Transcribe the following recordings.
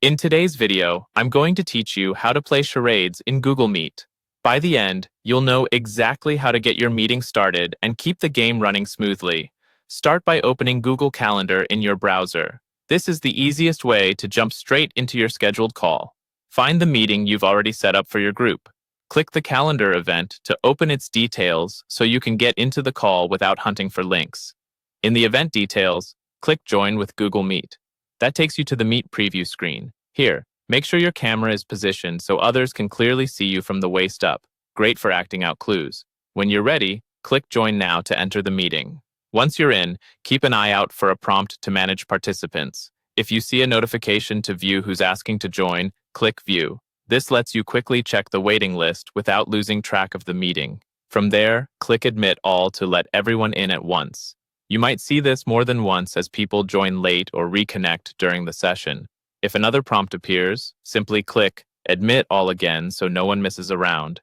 In today's video, I'm going to teach you how to play charades in Google Meet. By the end, you'll know exactly how to get your meeting started and keep the game running smoothly. Start by opening Google Calendar in your browser. This is the easiest way to jump straight into your scheduled call. Find the meeting you've already set up for your group. Click the calendar event to open its details so you can get into the call without hunting for links. In the event details, click Join with Google Meet. That takes you to the Meet preview screen. Here, make sure your camera is positioned so others can clearly see you from the waist up. Great for acting out clues. When you're ready, click Join Now to enter the meeting. Once you're in, keep an eye out for a prompt to manage participants. If you see a notification to view who's asking to join, click View. This lets you quickly check the waiting list without losing track of the meeting. From there, click Admit All to let everyone in at once. You might see this more than once as people join late or reconnect during the session. If another prompt appears, simply click Admit All again so no one misses a round.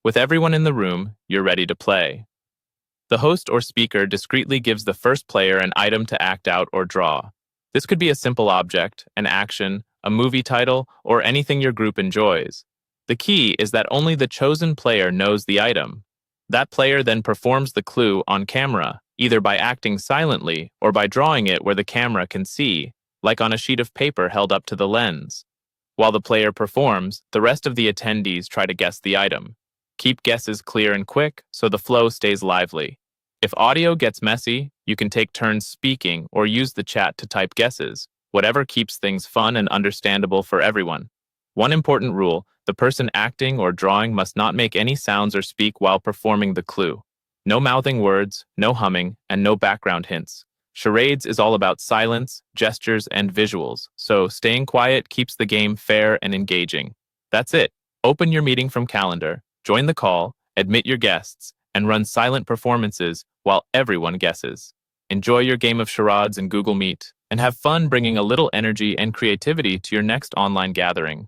With everyone in the room, you're ready to play. The host or speaker discreetly gives the first player an item to act out or draw. This could be a simple object, an action, a movie title, or anything your group enjoys. The key is that only the chosen player knows the item. That player then performs the clue on camera, either by acting silently or by drawing it where the camera can see, like on a sheet of paper held up to the lens. While the player performs, the rest of the attendees try to guess the item. Keep guesses clear and quick so the flow stays lively. If audio gets messy, you can take turns speaking or use the chat to type guesses, whatever keeps things fun and understandable for everyone. One important rule: the person acting or drawing must not make any sounds or speak while performing the clue. No mouthing words, no humming, and no background hints. Charades is all about silence, gestures, and visuals, so staying quiet keeps the game fair and engaging. That's it. Open your meeting from calendar, join the call, admit your guests, and run silent performances while everyone guesses. Enjoy your game of charades in Google Meet, and have fun bringing a little energy and creativity to your next online gathering.